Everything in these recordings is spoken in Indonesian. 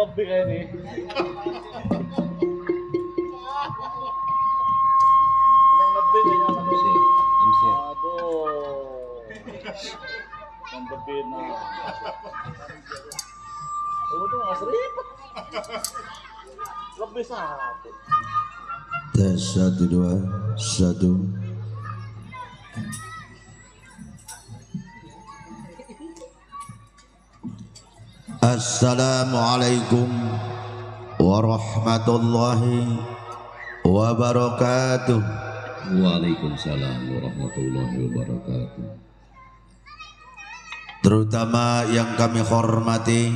lebih kayak ini. Yang lebih kayaknya Amsir. Amsir. aduh. Yang lebih nah. Kamu tuh nggak seribet. Lebih satu. Tes 1 2 1. Assalamualaikum warahmatullahi wabarakatuh. Waalaikumsalam warahmatullahi wabarakatuh. Terutama yang kami hormati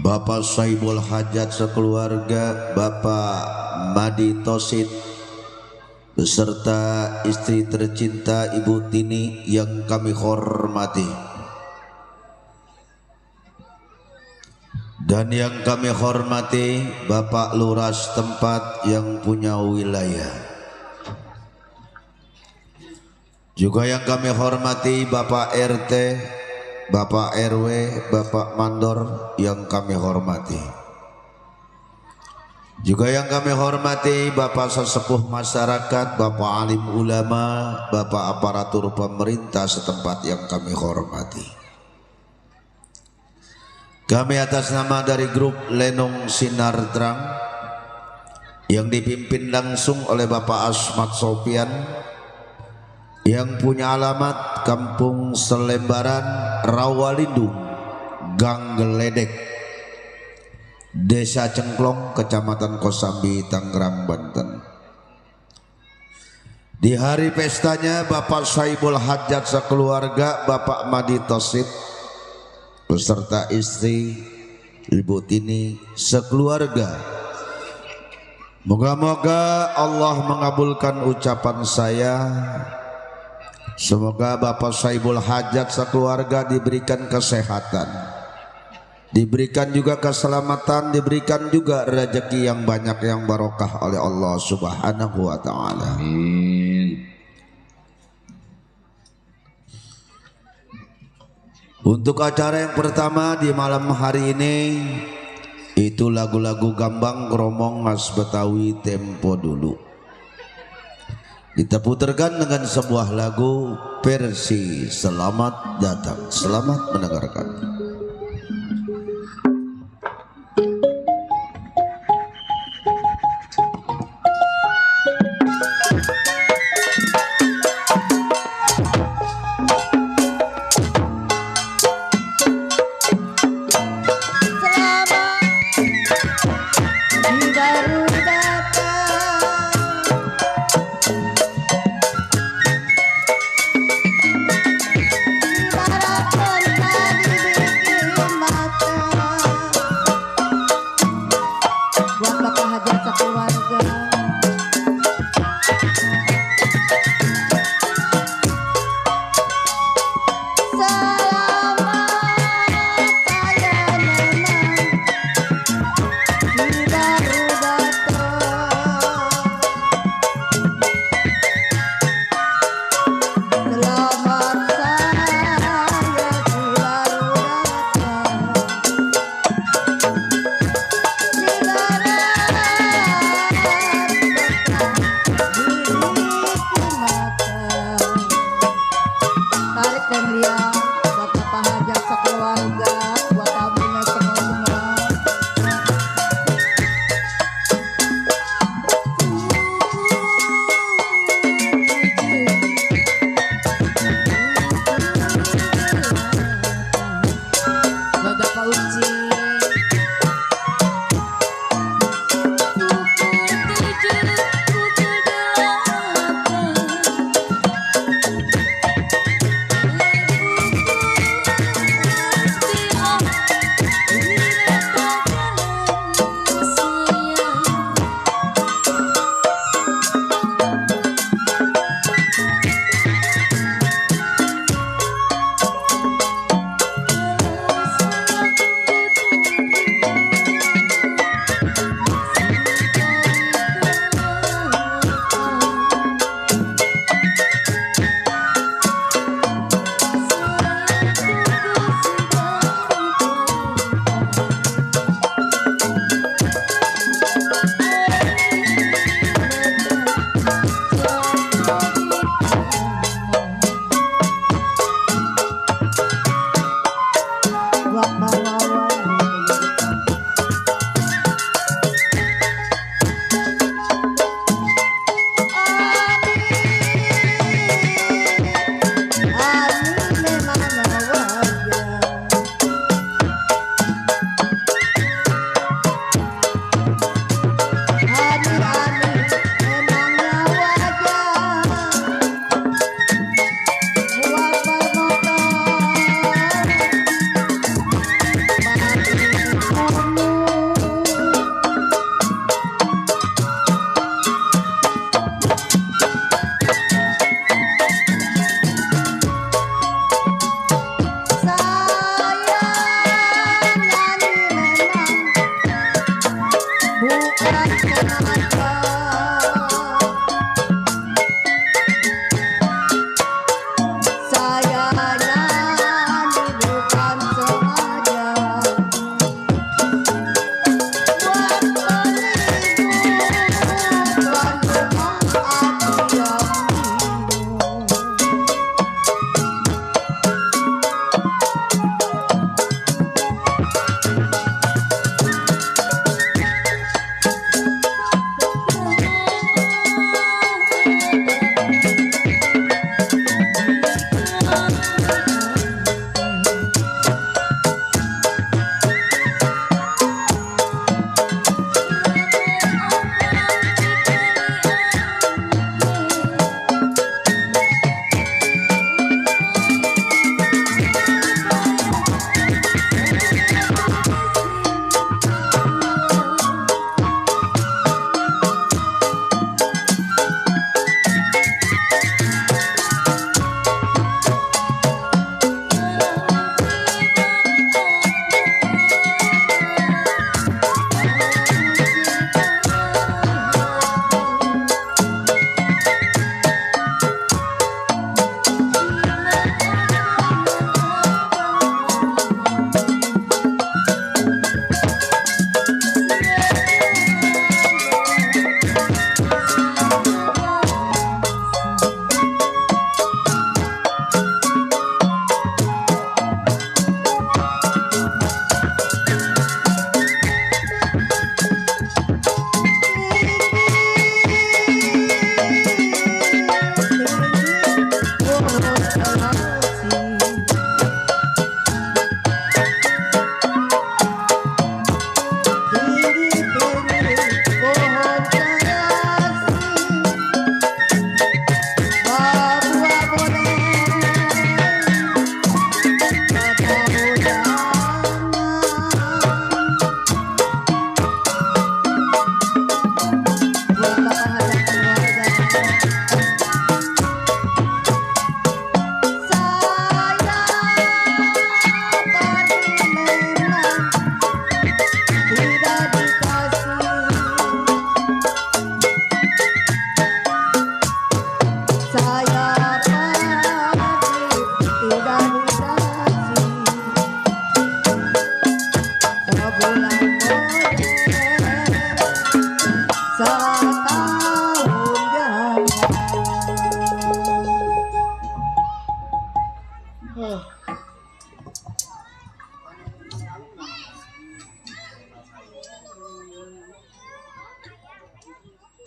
Bapak Saibul Hajat sekeluarga, Bapak Madi Tosid beserta istri tercinta Ibu Tini yang kami hormati, dan yang kami hormati Bapak Lurah setempat yang punya wilayah, juga yang kami hormati Bapak RT, Bapak RW, Bapak Mandor yang kami hormati, juga yang kami hormati Bapak sesepuh masyarakat, Bapak alim ulama, Bapak aparatur pemerintah setempat yang kami hormati. Kami atas nama dari grup Lenong Sinar Terang yang dipimpin langsung oleh Bapak Asmat Sofian yang punya alamat Kampung Selembaran, Rawalindung, Gang Geledek, Desa Cengklong, Kecamatan Kosambi, Tangerang, Banten. Di hari pestanya Bapak Saibul Hajat sekeluarga, Bapak Madi Tosid beserta istri Ibu Tini sekeluarga. Moga-moga Allah mengabulkan ucapan saya. Semoga Bapak Saibul Hajat sekeluarga diberikan kesehatan, diberikan juga keselamatan, diberikan juga rezeki yang banyak yang barokah oleh Allah Subhanahu wa taala. Amin. Untuk acara yang pertama di malam hari ini itu lagu-lagu gambang kromong khas Betawi tempo dulu. Kita putarkan dengan sebuah lagu versi Selamat Datang. Selamat mendengarkan.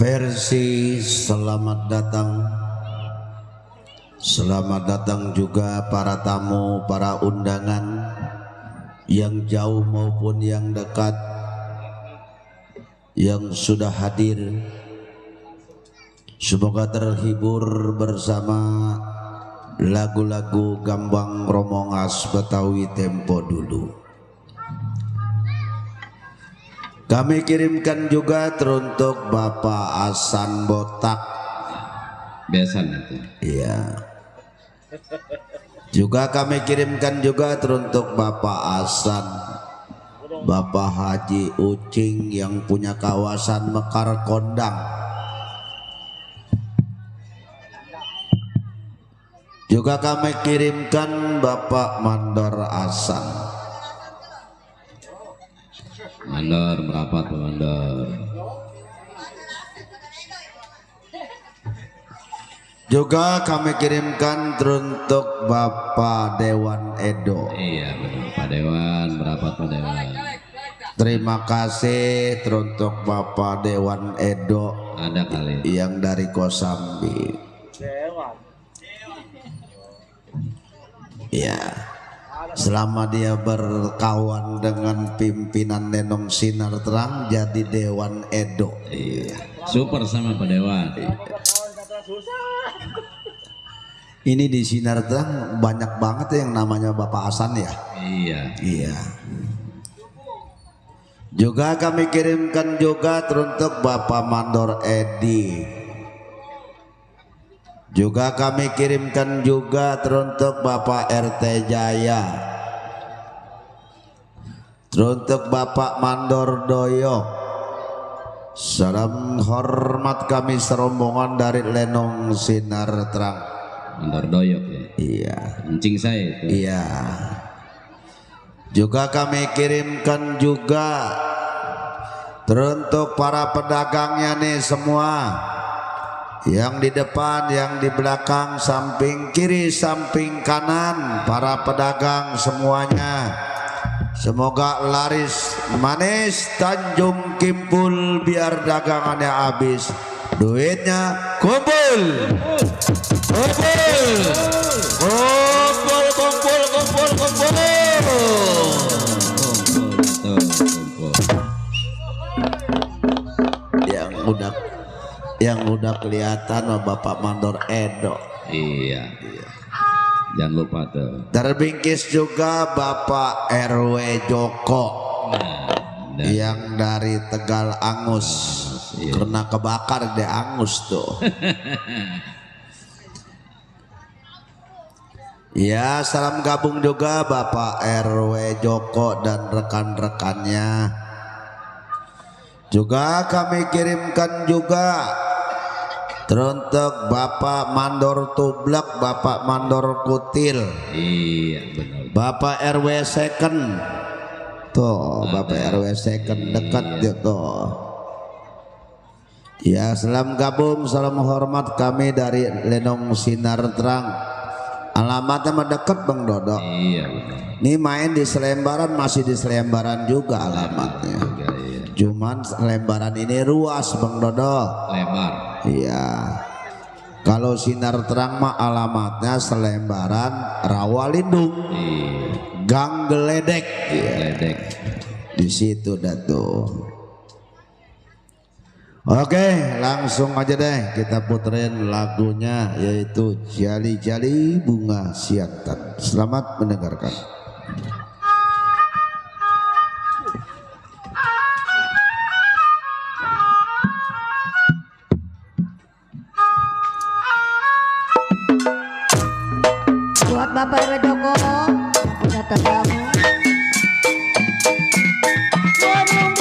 Versi selamat datang juga para tamu, para undangan yang jauh maupun yang dekat yang sudah hadir. Semoga terhibur bersama lagu-lagu Gambang Romong Khas Betawi tempo dulu. Kami kirimkan juga teruntuk Bapak Hasan Botak. Besan itu. Iya. Juga kami kirimkan juga teruntuk Bapak Hasan, Bapak Haji Ucing yang punya kawasan Mekar Kondang. Juga kami kirimkan Bapak Mandor Hasan. Mandor merapat Pak Mandor. Juga kami kirimkan untuk Bapak Dewan Edo. Iya benar Pak Dewan, merapat Pak Dewan. Terima kasih teruntuk Bapak Dewan Edo Ada kali. yang dari Kosambi. Dewan. Ya, selama dia berkawan dengan pimpinan Nenong Sinar Terang jadi Dewan Edo. Iya. Super sama Pak Dewan. Ini di Sinar Terang banyak banget yang namanya Bapak Hasan ya. Iya. Iya. Juga kami kirimkan juga teruntuk Bapak Mandor Edi. Juga kami kirimkan juga teruntuk Bapak RT Jaya. Teruntuk Bapak Mandor Doyok. Salam hormat kami serombongan dari Lenong Sinar Terang. Mandor doyok ya. Iya. Encing saya itu. Iya. Juga kami kirimkan juga teruntuk para pedagangnya nih semua, yang di depan, yang di belakang, samping kiri, samping kanan, para pedagang semuanya. Semoga laris manis, Tanjung Kimpul, biar dagangannya habis, duitnya kumpul. Kumpul. Kumpul, kumpul, kumpul, kumpul. Yang udah kelihatan Bapak Mandor Edo. Iya. Jangan lupa tuh. Terbingkis juga Bapak RW Joko yang dari Tegal Angus. Iya. Karena kebakar di Angus tuh. Ya, salam gabung juga Bapak RW Joko dan rekan-rekannya. Juga kami kirimkan juga teruntuk Bapak Mandor Tublak, Bapak Mandor Kutil. Iya benar. Bapak RW second. Tuh, Bapak RW second dekat dia tuh. Ya, salam gabung, salam hormat kami dari Lenong Sinar Terang. Alamatnya mendekat Bang Dodo. Iya benar. Ini main di Selembaran, masih di Selembaran juga alamatnya. Juga, iya. Cuman Selembaran ini ruas Bang Dodo. Lebar. Iya. Kalau Sinar Terang mah alamatnya Selembaran Rawalindung. Iya. Gang Geledek. Iya. Ledek. Di situ dah tuh. Oke, langsung aja deh kita puterin lagunya, yaitu Jali Jali Bunga Siantan. Selamat mendengarkan. Buat Bapak RW Joko udah tergabung. Saya bisa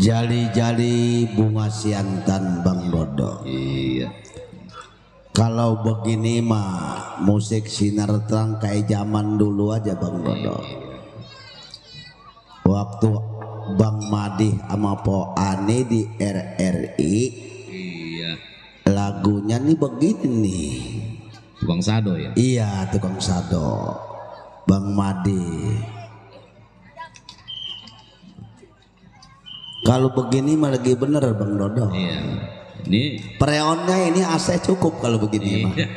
Jali-jali bunga siantan Bang Dodo. Iya. Kalau begini mah musik sinar terang kayak zaman dulu aja Bang Dodo. Waktu Bang Madih sama Po Ani di RRI, Iya. lagunya nih begini nih. Tukang sado ya. Iya, tukang sado Bang Madih. Kalau begini mah lagi bener Bang Dodo. Iya. Ini Preonnya ini AC cukup kalau begini mah. iya.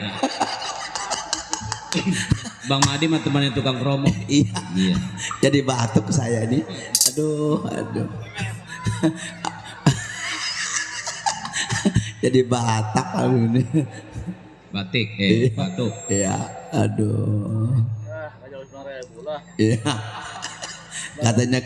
Bang Madi mah temannya tukang kromo. Iya. Iya. Jadi batuk saya nih. Aduh. Jadi Batak kalau ini. Batik, batuk. Iya, aduh. Aja 5.000 lah. Iya. Katanya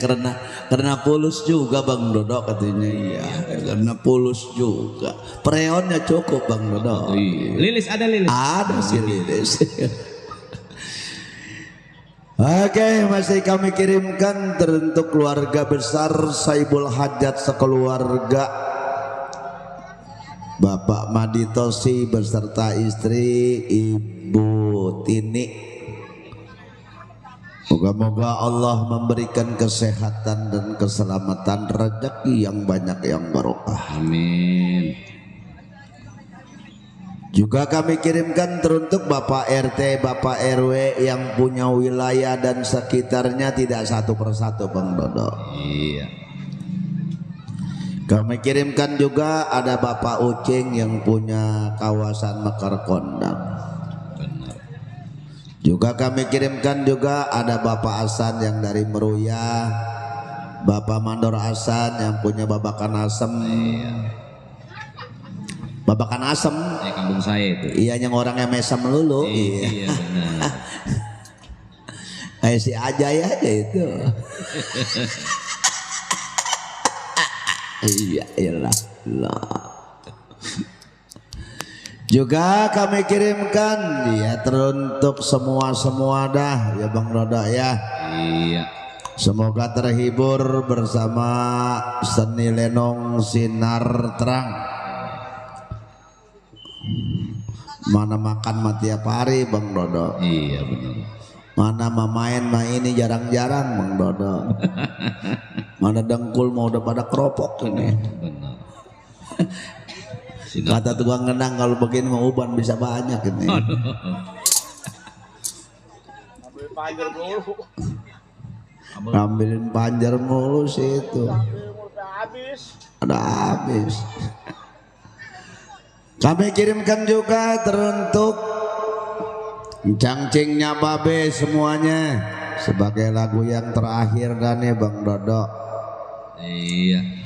karena pulus juga Bang Dodo katanya. Iya, karena pulus juga. Preonnya cukup Bang Dodo. Iya. Lilis ada lilis. Ada sih Lilis. Oke, masih kami kirimkan teruntuk keluarga besar Saibul Hajat sekeluarga, Bapak Madi Tosi beserta istri Ibu Tini. Moga-moga Allah memberikan kesehatan dan keselamatan, rezeki yang banyak yang barokah. Amin. Juga kami kirimkan teruntuk Bapak RT, Bapak RW yang punya wilayah dan sekitarnya tidak satu persatu Bang Dodo. Iya. Kami kirimkan juga ada Bapak Ucing yang punya kawasan Mekar Kondang. Benar. Juga kami kirimkan juga ada Bapak Hasan yang dari Meruya, Bapak Mandor Hasan yang punya babakan asem. Iya. Babakan asem. Kampung saya itu. Iya, yang orangnya mesem melulu. Iya benar. Kayak si Ajay aja itu. Iya, iyalah. Juga kami kirimkan ya teruntuk semua dah ya Bang Dodo ya. Iya. Semoga terhibur bersama seni lenong sinar terang. Mana makan mah tiap hari Bang Dodo. Iya benar. Mana main ini jarang-jarang Bang Dodo. Mana dengkul mau udah pada keropok ini. Benar. Kata tukang ngenang kalau begini mau uban bisa banyak ini. Ambil panjer dulu. Ngambilin panjer mulu sih itu. Udah habis. Ada habis. Kami kirimkan juga teruntuk cangcingnya Babe semuanya sebagai lagu yang terakhir dan ya Bang Dodo. Iya.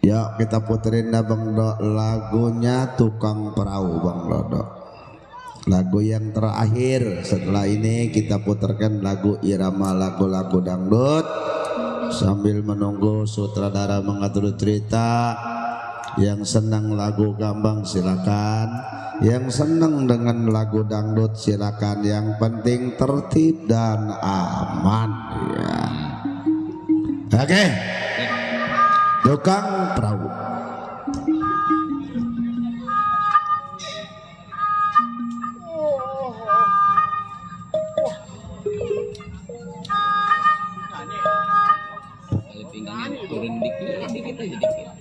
Yuk kita puterin dah Bang Dodo lagunya Tukang Perahu Bang Dodo. Lagu yang terakhir. Setelah ini kita putarkan lagu irama lagu-lagu dangdut sambil menunggu sutradara mengatur cerita. Yang senang lagu gambang silakan, yang senang dengan lagu dangdut silakan, yang penting tertib dan aman ya. Oke. Tukang Perahu. Pinggangnya turun dikit aja dikit.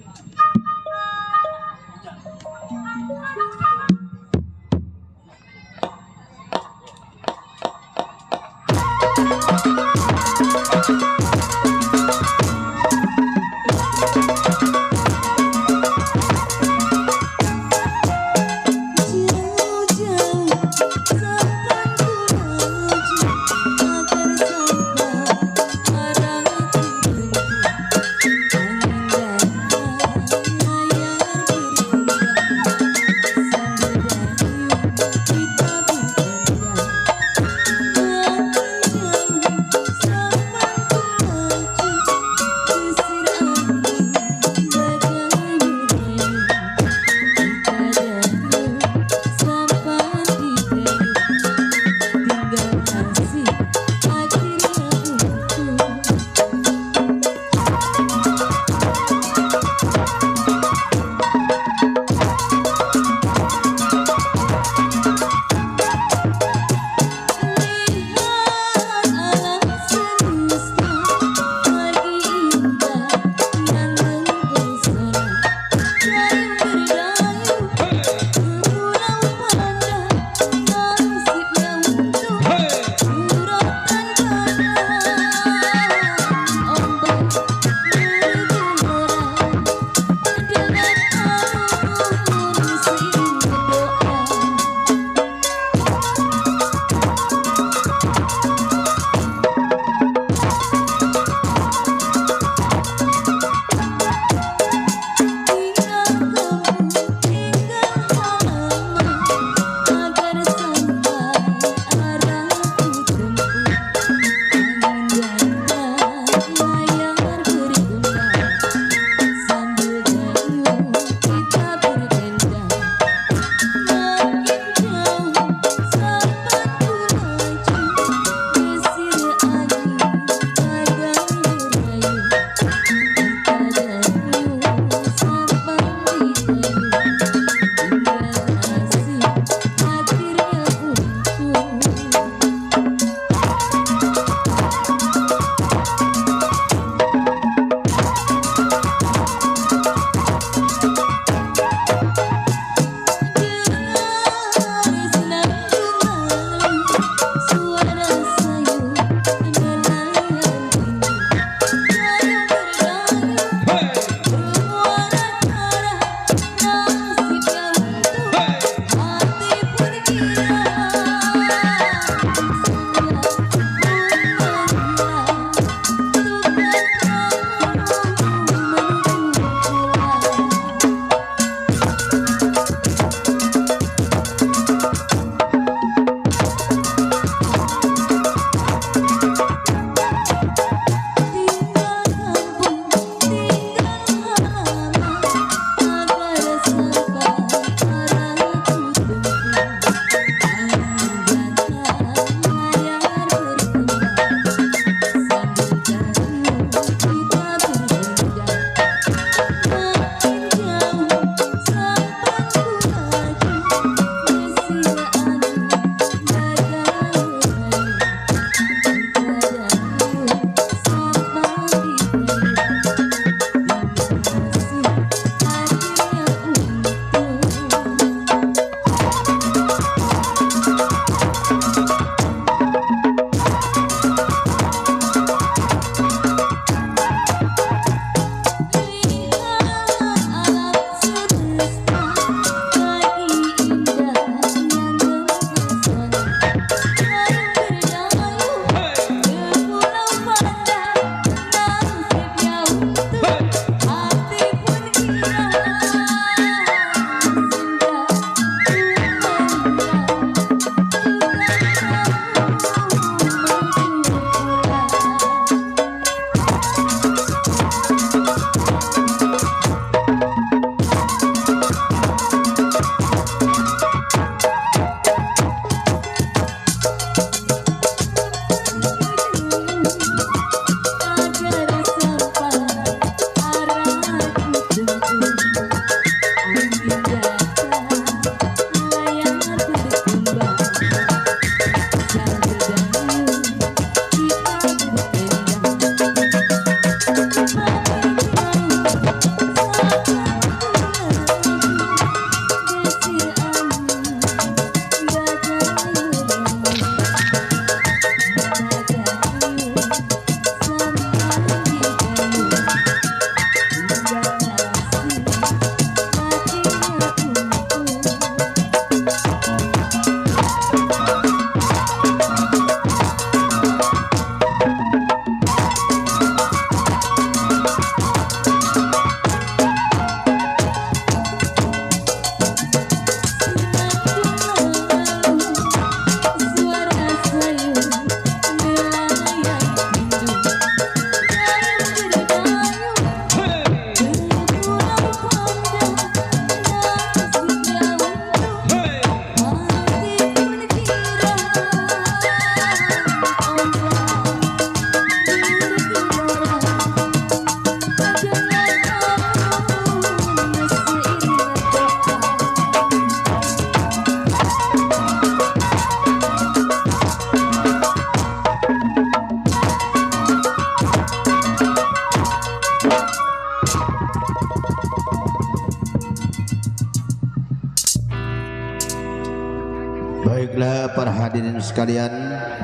Baiklah para hadirin sekalian,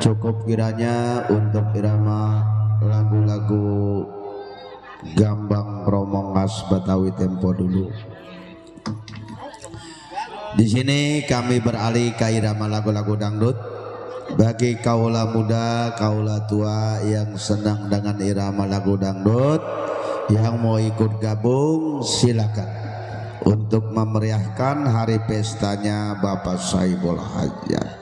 cukup kiranya untuk irama lagu-lagu Gambang Kromong khas Betawi tempo dulu. Di sini kami beralih ke irama lagu-lagu dangdut. Bagi kaula muda, kaula tua yang senang dengan irama lagu dangdut, yang mau ikut gabung silakan untuk memeriahkan hari pestanya Bapak Saiful Hajat.